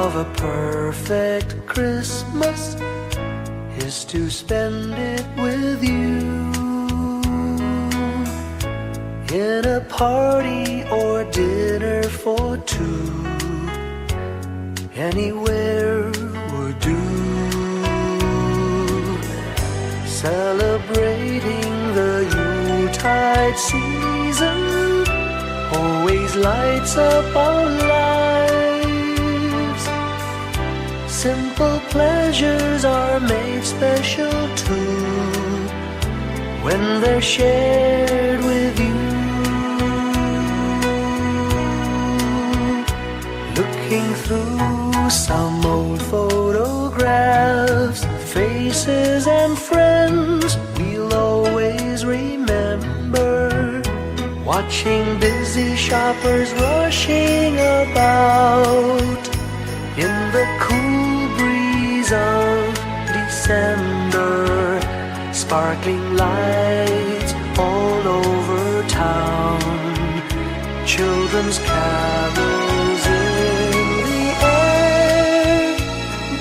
of a perfect Christmas is to spend it with you, in a party or dinner for two. Anywhere would do. Celebrating the Yuletide season always lights up our lives. Simple pleasures are made special too when they're shared with you. Looking through some old photographs, faces and friends we'll always remember. Watching busy shoppers rushing about in the cool breeze of December. Sparkling lights all over town, children's carols in the air.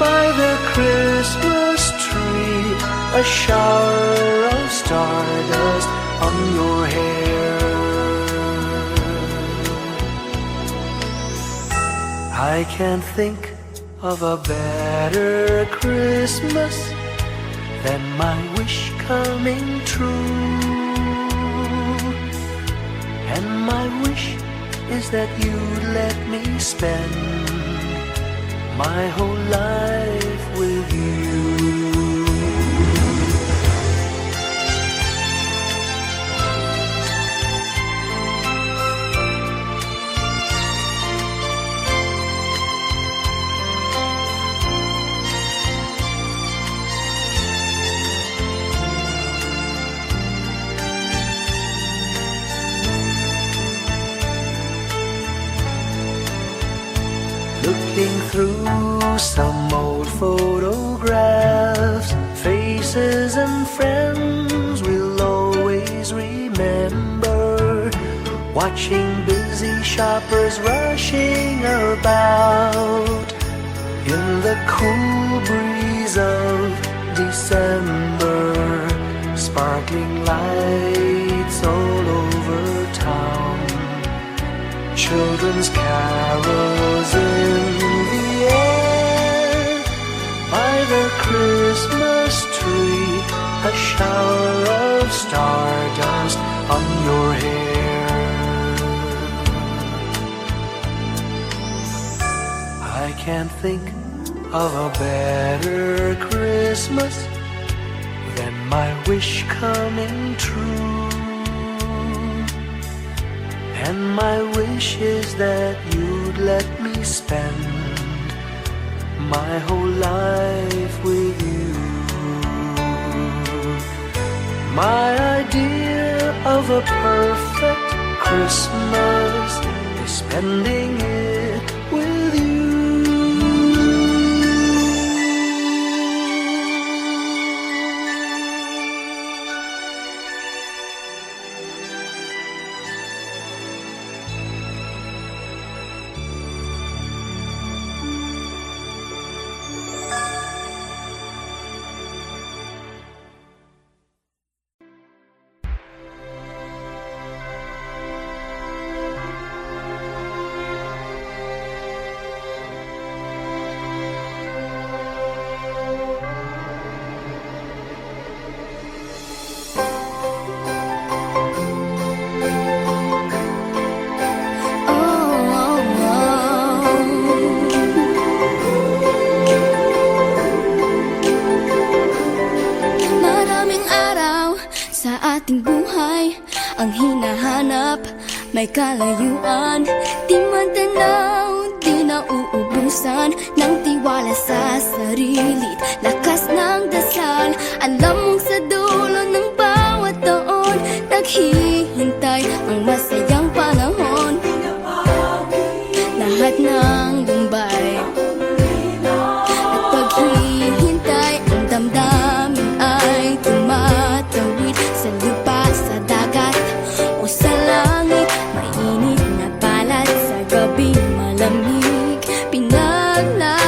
By the Christmas tree, a shower of stardust on your hair. I can't think of a better Christmas than my wish coming true. And my wish is that you'd let me spend my whole life with you. Looking through some old photographs, faces and friends we'll always remember. Watching busy shoppers rushing about in the cool breeze of December. Sparkling lights all over town, children's carols in the air. By the Christmas tree, a shower of stardust on your hair. I can't think of a better Christmas than my wish coming true. And my wish is that you'd let me spend my whole life with you. My idea of a perfect Christmas is spending it with you. ating buhay ang hinahanap, may kalayuan, di matanaw, di nauubusan ng tiwala sa sarili't lakas ng dasal. Alam mong sa dulo ng bawat taon, naghihintay ang masayang panahon. Lahat ng lumbay at paghihintay, ang damdamin ay tumatawid sa lupa, sa dagat o sa langit. Mainit na balat sa gabing malamig, pinaglalagay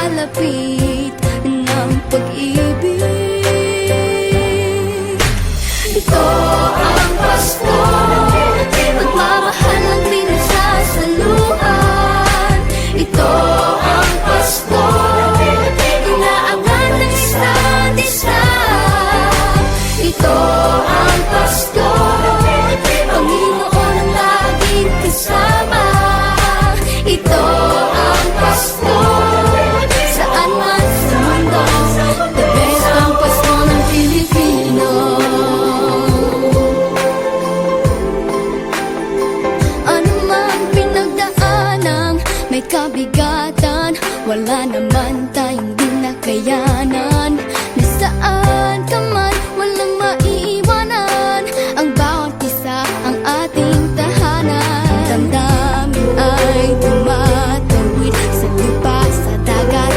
may kabigatan, wala naman tayong di nakayanan. Nasaan ka man, walang maiiwanan, ang bawat isa ang ating tahanan. Damdamin ay tumatawid sa lupa, sa dagat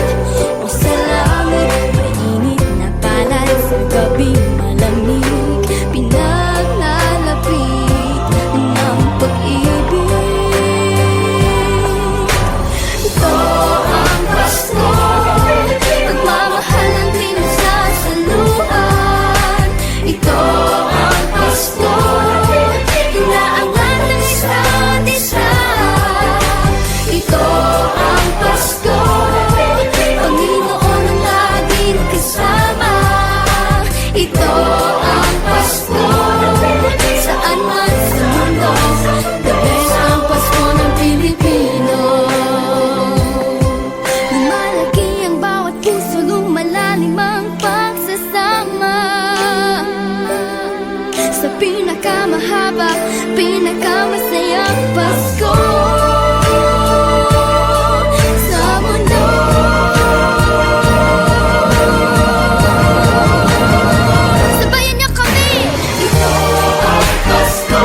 o sa langit. Mainit na palad sa gabi malamig, pinaglalapit ng pag-ibig. Ito ang Pasko, pagmamahal ng pinagsasaluhan. Ito ang Pasko, inaangan ng isa't isa. Ito ang Pasko, Panginoon ang laging kasama. Ito ang Pasko, saan man sa mundo, the best ang Pasko ng Pilipino. Lumalaki ang bawat puso, lumalalim ang pagsasama. Sa pinakamahaba, pinakamasayang Pasko sa mundo. Sabayan niyo kami! Ito ang Pasko,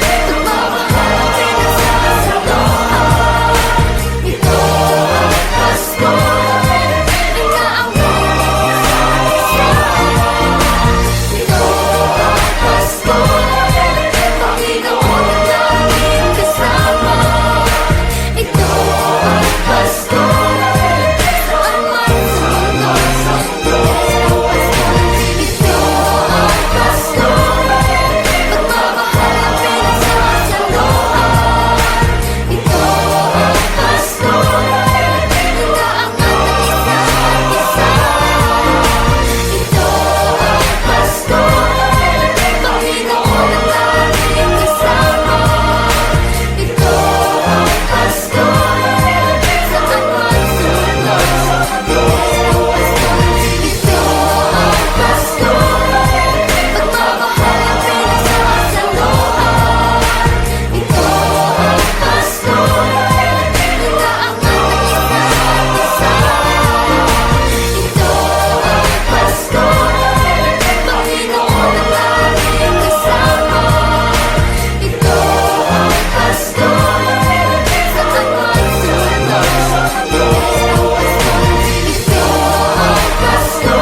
pagmamahal ang pinagsasaluhan. Ito ang Pasko, inaangat ng isa't isa. Ito ang Pasko, Panginoon ang laging kasama. Ito ang Pasko, saan man sa mundo, the best ang Pasko. Ito ang Pasko, pagmamahal ang pinagsasaluhan. Ito ang Pasko, inaangat ng isa't isa. Ito ang Pasko, Panginoon ang laging kasama. Ito ang Pasko, saan man sa mundo, the best ang Pasko. Ito ang Pasko, pagmamahal ang pinagsasaluhan. Ito ang Pasko, inaangat ng isa't isa. Ito ang Pasko, Panginoon ang laging kasama. Ito ang Pasko, saan man sa mundo, the best ang Pasko. Ito ang Pasko,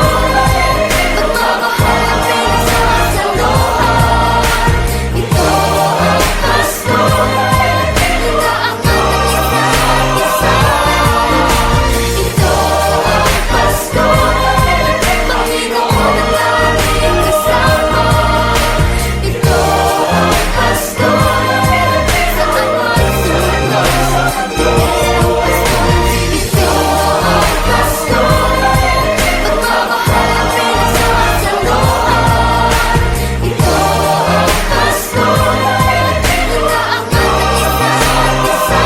pagmamahal ang pinagsasaluhan. Ito ang Pasko, inaangat ng isa't isa. Ito ang Pasko, Panginoon ang laging kasama. Ito ang Pasko, saan man sa mundo, the best ang Pasko. Ito ang Pasko, pagmamahal ang pinagsasaluhan. Ito ang Pasko, inaangat ng isa't isa.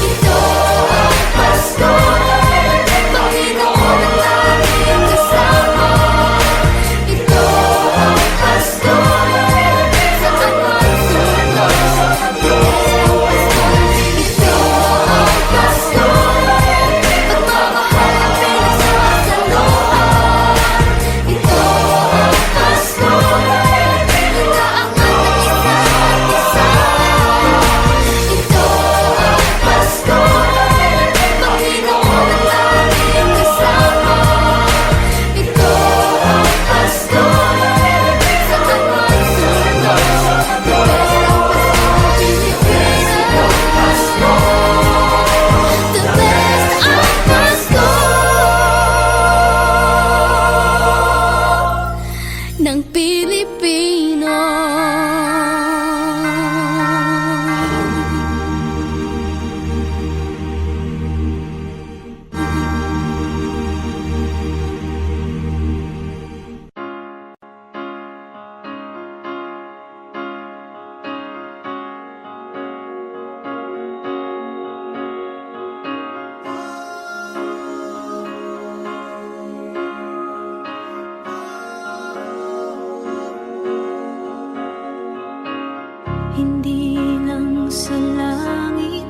Ito ang Pasko, Panginoon ang laging kasama. Ito ang Pasko, saan man sa mundo, the best ang Pasko. Ito ang Pasko, pagmamahal ang pinagsasaluhan. Ito ang Pasko, inaangat ng isa't isa. Ito ang Pasko, Panginoon ang laging kasama. Ito ang Pasko, saan man sa mundo, the best ang Pasko. The best ang Pasko ng Pilipino. Hindi lang sa langit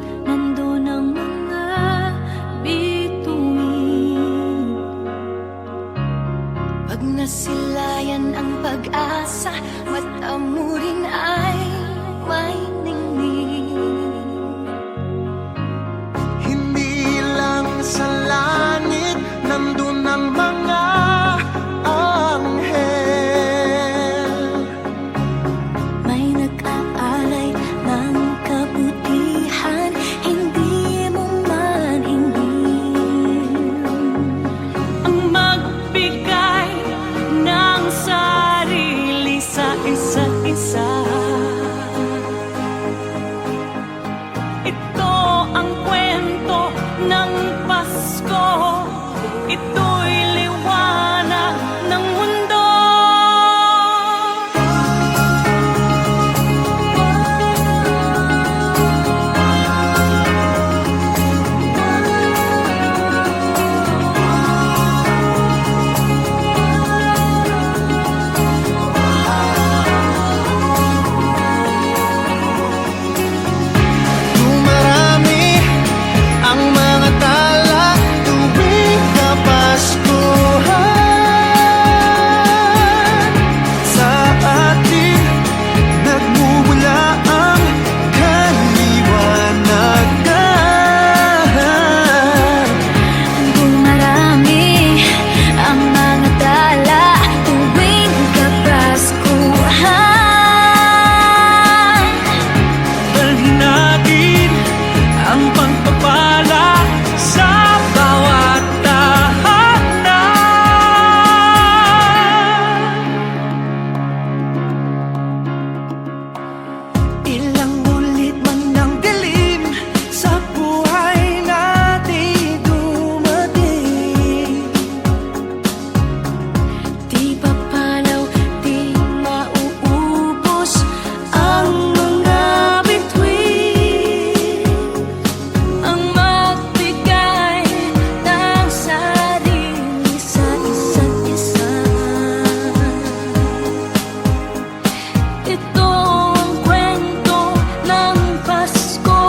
Ito ang kwento ng Pasko.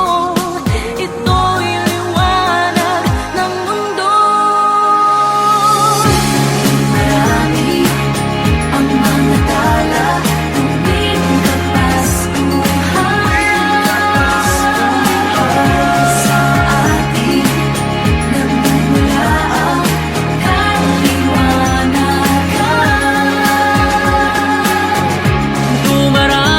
Ito'y liwanag ng mundo. Marami ang mga tala tuwing Kapaskuhan. Sa ating nagmumula ang kaliwanagan. Dumarami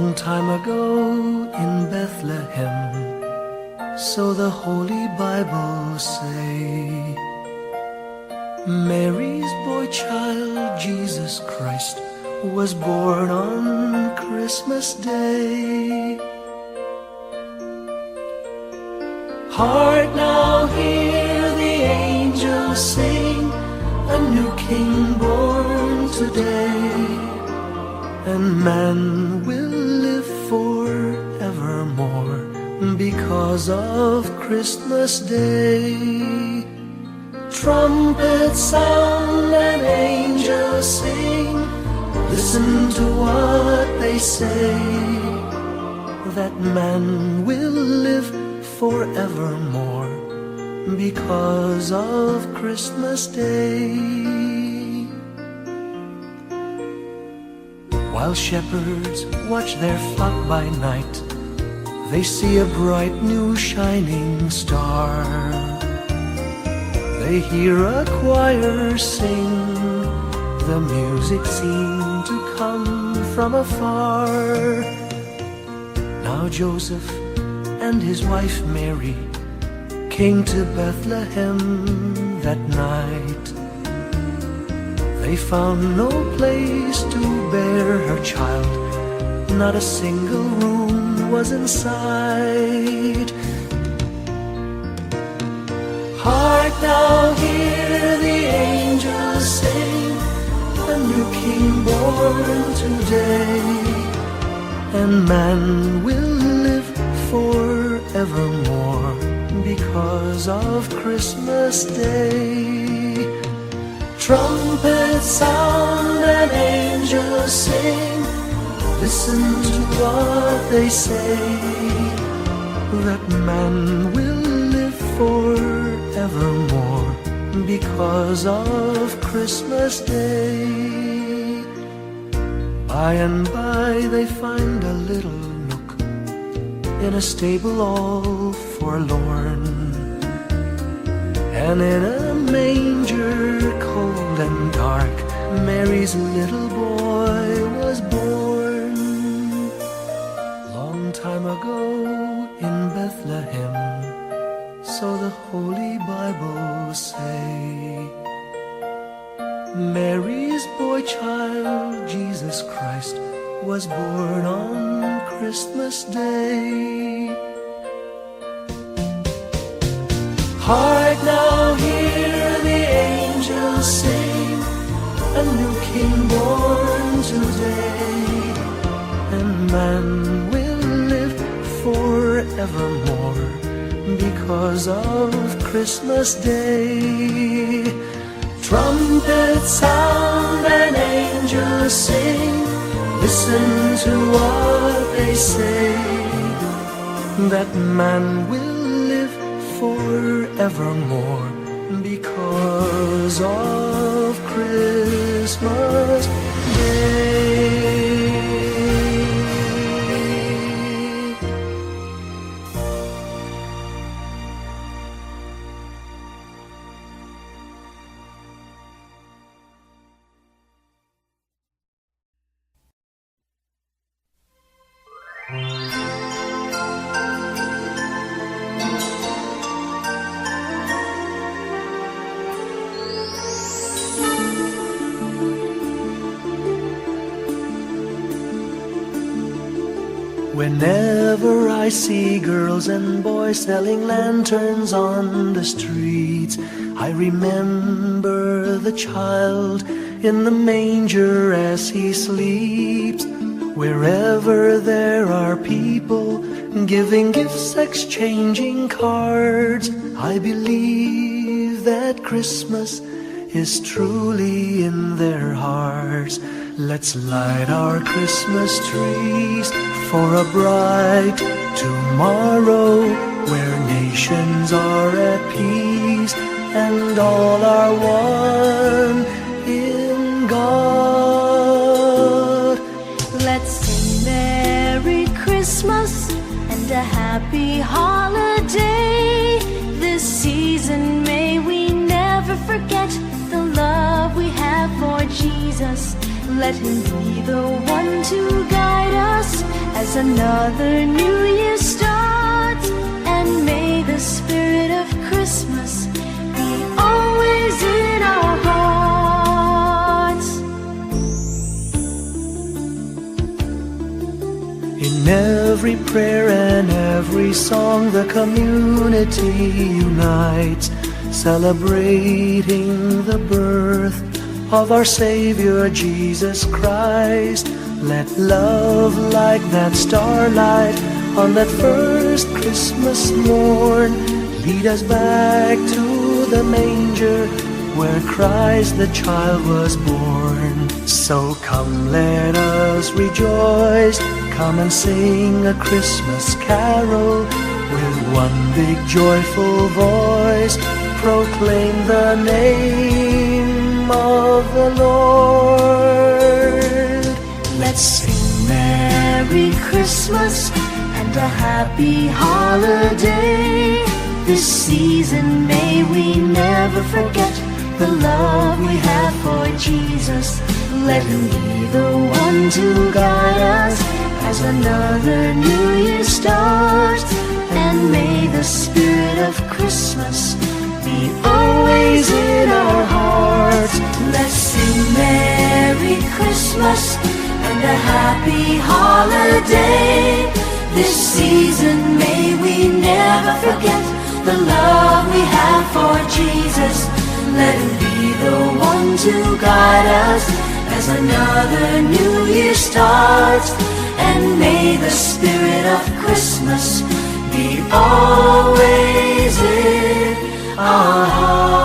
Long time ago in Bethlehem, so the Holy Bible say, Mary's boy child, Jesus Christ, was born on Christmas Day. Hark now, hear the angels sing, a new King born today, and man will live forevermore because of Christmas Day. Trumpets sound and angels sing, listen to what they say, that man will live forevermore because of Christmas Day. While shepherds watch their flock by night, they see a bright new shining star. They hear a choir sing, the music seemed to come from afar. Now Joseph and his wife Mary came to Bethlehem that night. They found no place to bear her child, not a single room was in sight. Hark now, hear the angels sing, a new King born today, and man will live forevermore because of Christmas Day. Trumpets sound and angels sing, listen to what they say, that man will live forevermore because of Christmas Day. By and by they find a little nook in a stable all forlorn, and in a manger cold and dark, Mary's little boy was born. Long time ago in Bethlehem, so the Holy Bible say, Mary's boy child, Jesus Christ, was born on Christmas Day. Hark now, hear the angels sing, a new King born today, and man will live forevermore because of Christmas Day. Trumpets sound and angels sing, listen to what they say, that man will live forevermore because of Christmas Day. Whenever I see girls and boys selling lanterns on the streets, I remember the child in the manger as he sleeps. Wherever there are people giving gifts, exchanging cards, I believe that Christmas is truly in their hearts. Let's light our Christmas trees for a bright tomorrow, where nations are at peace and all are one in God. Let's sing Merry Christmas and a happy holiday. This season may we never forget the love we have for Jesus. Let Him be the one to guide us as another new year starts. And may the spirit of Christmas be always in our hearts. In every prayer and every song, the community unites, celebrating the birth of our Savior Jesus Christ. Let love like that starlight on that first Christmas morn lead us back to the manger where Christ the child was born. So come, let us rejoice, come and sing a Christmas carol with one big joyful voice. Proclaim the name of the Lord. Let's sing Merry Christmas and a happy holiday. This season may we never forget the love we have for Jesus. Let Him be the one to guide us as another new year starts. And may the spirit of Christmas be always in our hearts. Let's sing Merry Christmas and a happy holiday. This season may we never forget the love we have for Jesus. Let Him be the one to guide us as another new year starts. And may the spirit of Christmas be always in our hearts.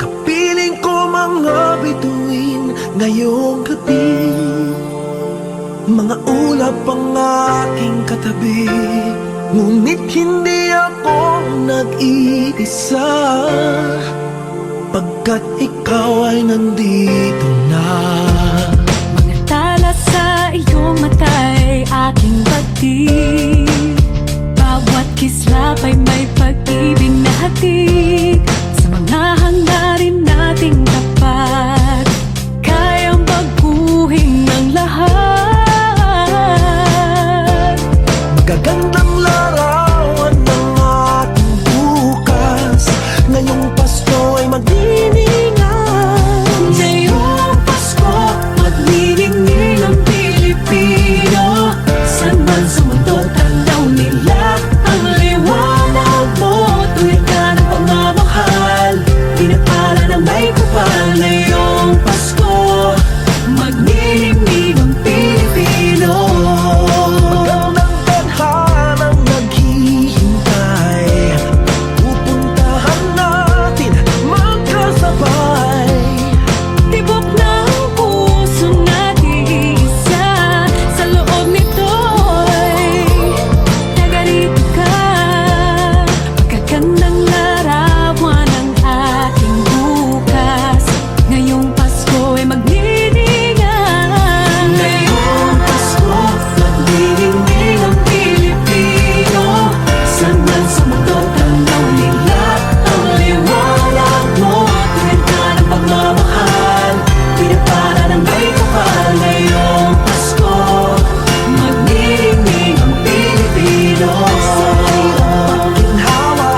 Kapiling ko mga bituin ngayong gabi, mga ulap ang aking katabi, ngunit hindi ako nag-iisa, pagkat ikaw ay nandito na. Mga tala sa iyong mata'y aking batid. Bawat kislap ay may pag-ibig na hatid. Sa mga hangarin nating tapat, kayang baguhin ng lahat. Magagandang larawan ng ating bukas, ngayong Pasko ay magdiningan. Ngayong Pasko, magniningning ang Pilipino. San man sa mundo, tanaw nila ang liwanag mo. Tuwid ka ng pagmamahal, pinapala ng may kapal. Ngayong Pasko, magniningning ang Pilipino. Magandang tadhanang naghihintay, pupuntahan natin magkasabay. Tibok ng puso natin isa, sa loob nito'y nagarito ka. Magagandang larawan ng ating bukas. Ngayong Pasko ay magniningan. Ngayong Pasko, magniningning ang Pilipino. San man sa mundo, tanaw nila ang liwanag mo. Tuwid ka ng pagmamahal, pinapala ng may kapal. Ngayong Pasko, magniningning ang Pilipino. Ginhawa,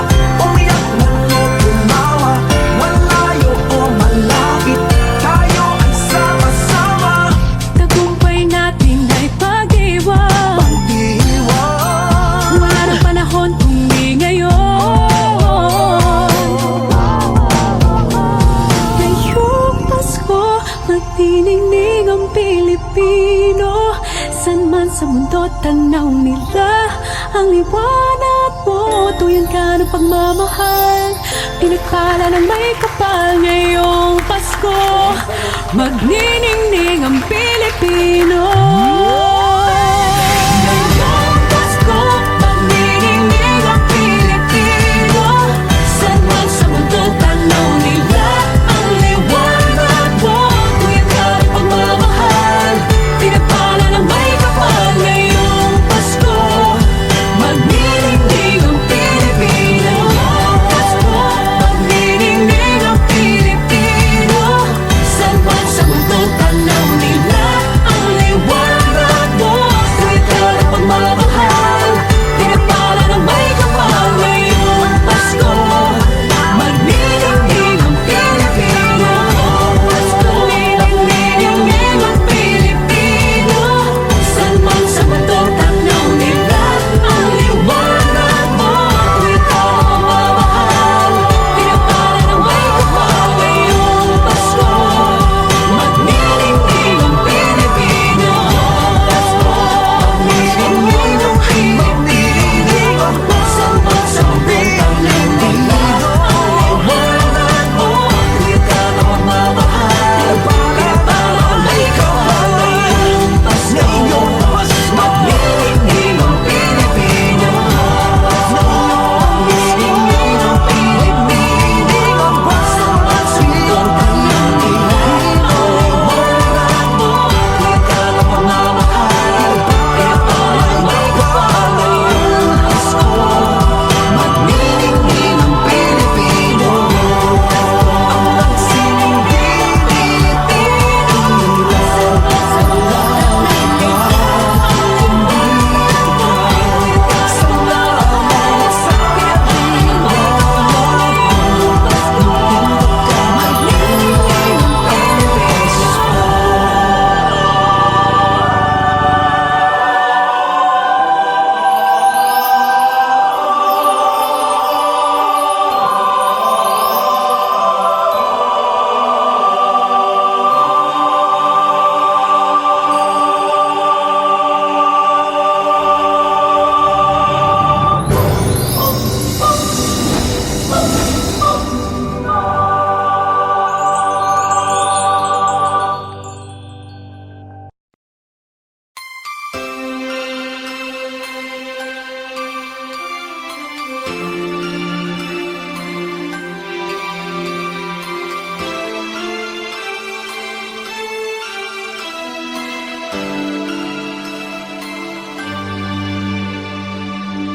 umiyak man o tumawa, malayo o malapit, tayo ay sama-sama. Tagumpay natin ay pag-iwan. Pag-iwan, Wala ng panahon kung di ngayon. Ngayong Pasko, magniningning ang Pilipino. San man sa mundo, tanaw nila ang liwanag mo. Tuyan ka ng pagmamahal, pinagpala ng may kapal ngayong Pasko. Magniningning ang Pilipino. Ngayong Pasko, magniningning ang Pilipino. Saan man sa mundo, tanaw nila ang liwanag mo. Tuyan ka ng pagmamahal, pinagpala ng may kapal ngayong Pasko. Magniningning ang Pilipino. Pasko, magniningning ang Pilipino. Saan man sa mundo, tanaw nila ang liwanag mo. Tuwid ka ng pagmamahal, pinagpala ng may kapal ngayong Pasko. Magniningning ang Pilipino. Pasko, magniningning ang Pilipino. Saan man sa mundo, tanaw nila ang liwanag mo. Tuwid ka ng pagmamahal, pinagpala ng may kapal ngayong Pasko. Magniningning ang Pilipino. Pasko, magniningning ang Pilipino. Saan man sa mundo, tanaw nila ang liwanag mo. Tuwid ka ng pagmamahal, pinagpala ng may kapal ngayong Pasko. Magniningning ang Pilipino. Magniningning ang Pilipino. Saan man sa mundo, tanaw nila ang liwanag mo. Tuwid ka ng pagmamahal, pinagpala ng may kapal ngayong Pasko. Magniningning ang Pilipino. Ang magsining Pilipino. Sa mga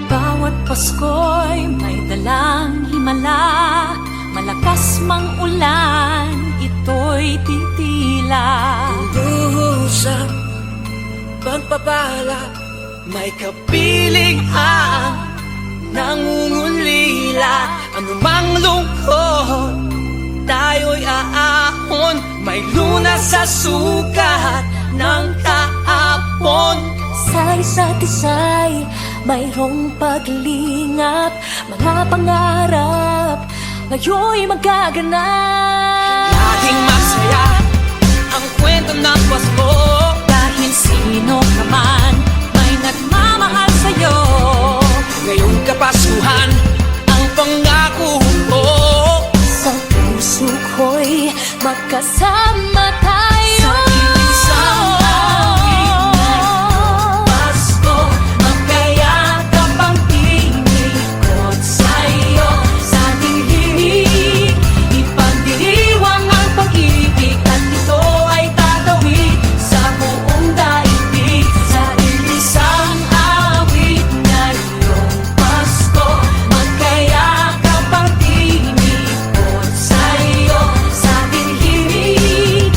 bawat Pasko'y may dalang himala. Malakas mang ulan, ito'y titila. Duhusap, pagpapala, may kapiling ang nangungulila. Anumang lungkot, tayo'y aahon. May lunas sa sukat ng kahapon. Sa isa't isa'y mayroong paglingap. Mga pangarap ngayon'y magaganap. Laging masaya ang kwento ng Pasko. Dahil sino ka man may nagmamahal sa'yo. Ngayong Kapaskuhan, ang pangako ko. Sa puso ko'y magkasama tayo. Sa isang Pasko, magkayakap ang tinikot sa'yo. Sa ating himig, ipagdiriwang ang pag-ibig. At ito ay tatawid sa buong daigdig. Sa isang awit ngayong Pasko, magkayakap ang tinikot sa'yo. Sa ating himig,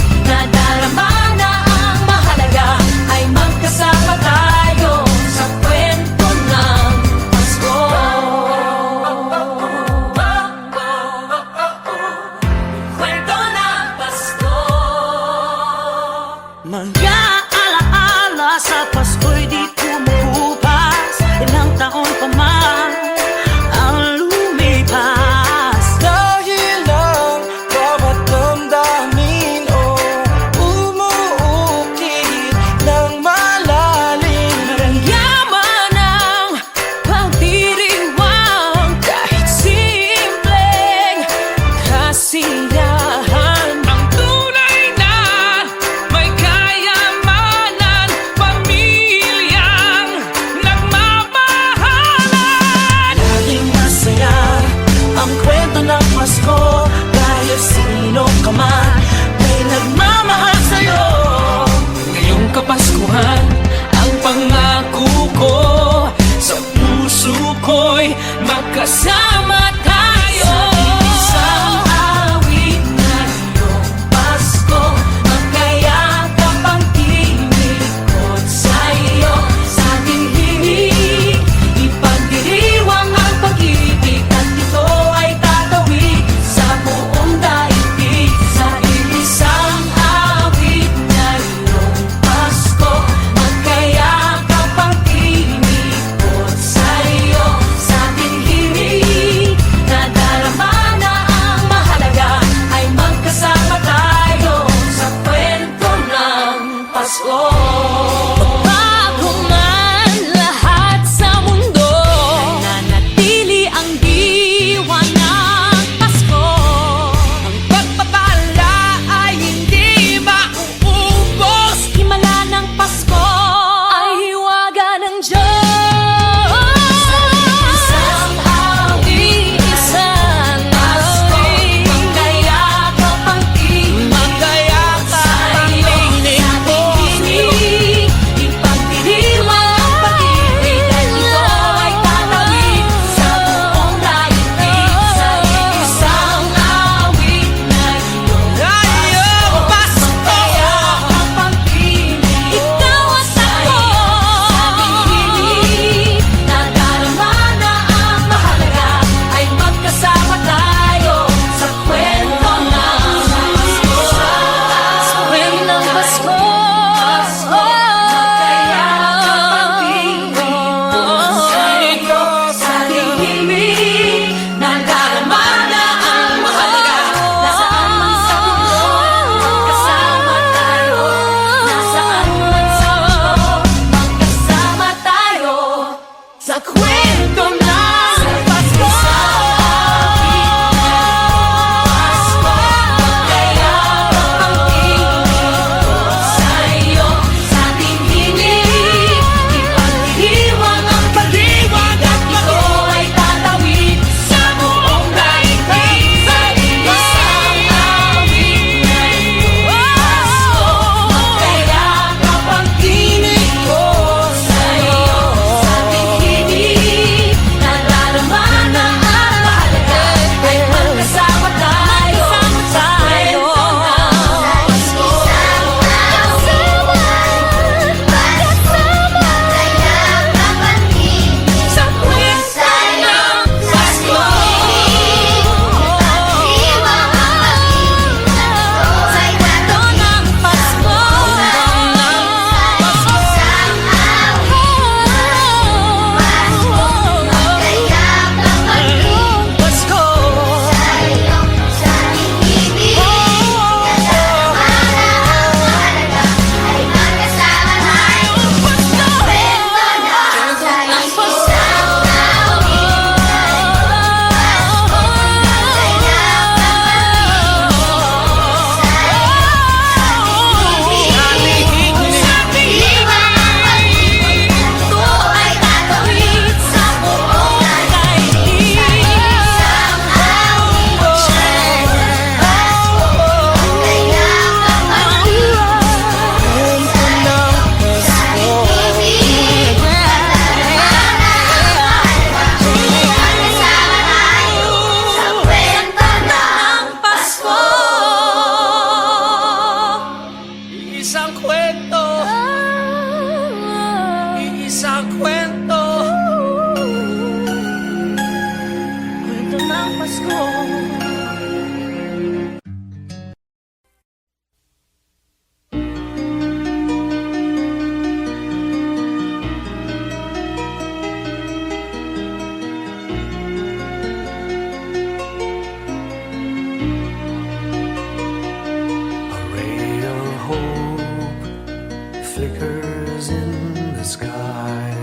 flickers in the sky.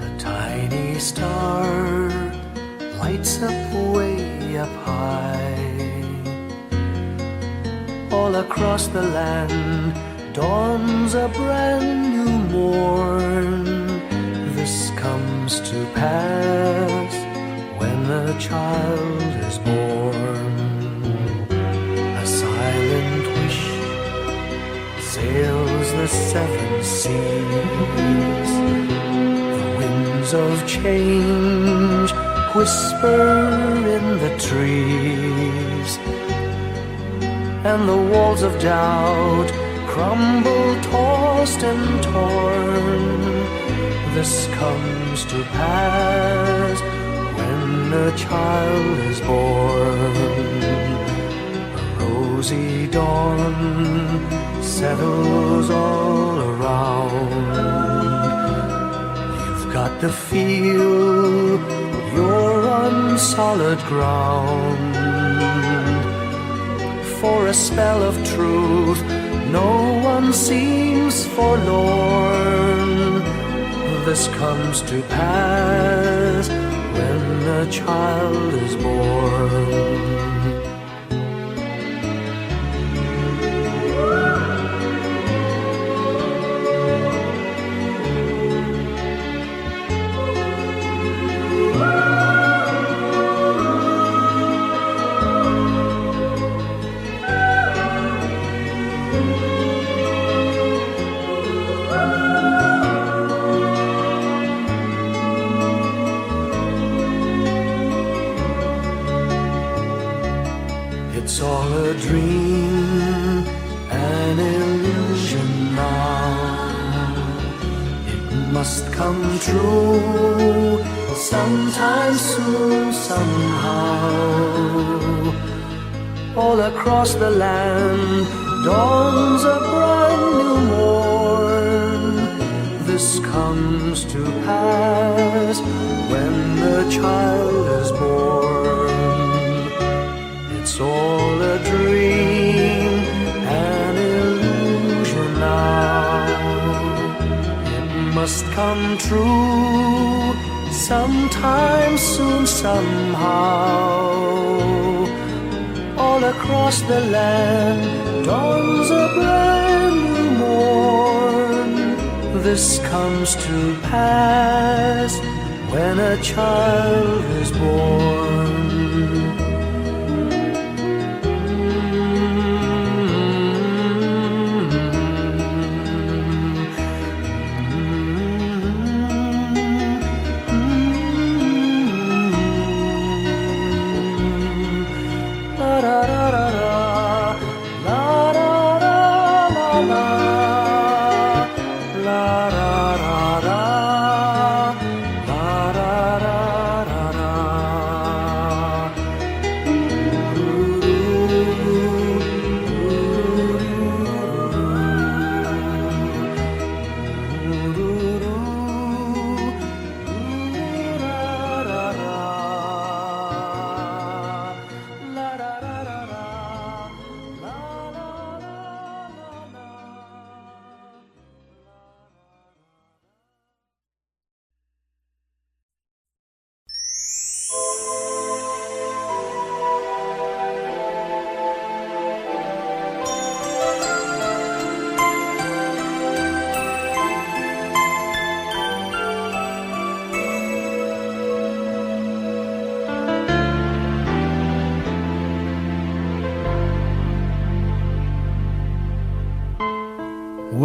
A tiny star lights up way up high. All across the land dawns a brand new morn. This comes to pass when a child is born. A silent wish sails the seven seas. The winds of change whisper in the trees, and the walls of doubt crumble, tossed and torn. This comes to pass when a child is born. A rosy dawn settles all around. You've got to feel you're on solid ground. For a spell of truth, no one seems forlorn. This comes to pass when a child is born. It's all a dream, an illusion now. It must come true sometime soon, somehow. All across the land dawns a brand new morn. This comes to pass when the child is born. It's all a dream, an illusion now. It must come true sometime soon, somehow. All across the land dawns a brand new morn. This comes to pass when a child is born.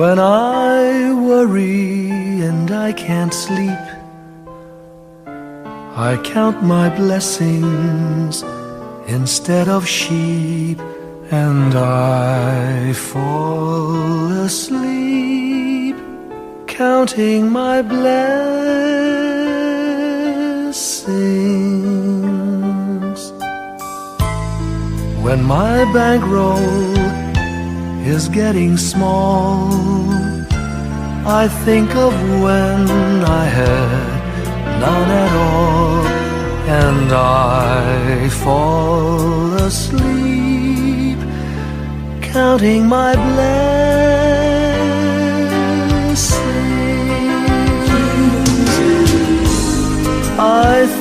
When I worry and I can't sleep, I count my blessings instead of sheep, and I fall asleep counting my blessings. When my bankroll is getting small, I think of when I had none at all, and I fall asleep counting my blessings.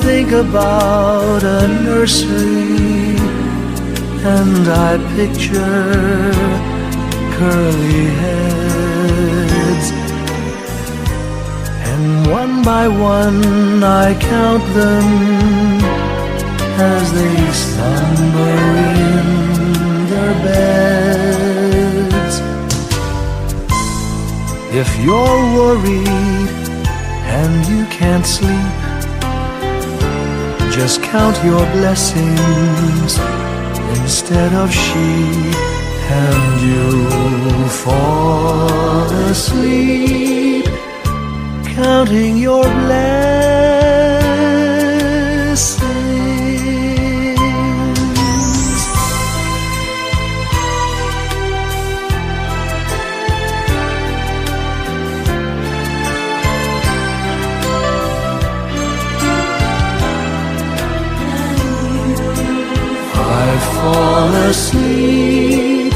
think about a nursery, and I picture curly heads, and one by one I count them as they slumber in their beds. If you're worried and you can't sleep, just count your blessings instead of sheep, and you'll fall asleep counting your blessings. I fall asleep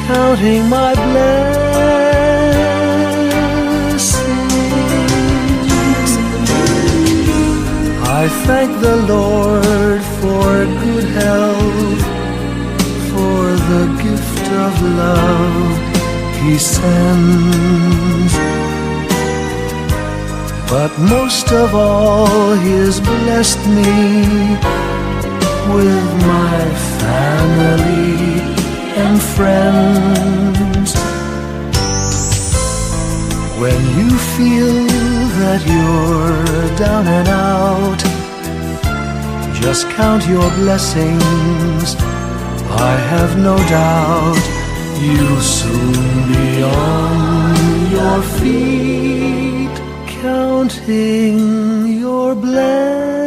counting my blessings. I thank the Lord for good health, for the gift of love He sends. But most of all, He has blessed me with my family and friends. When you feel that you're down and out, just count your blessings. I have no doubt you'll soon be on your feet, counting your blessings.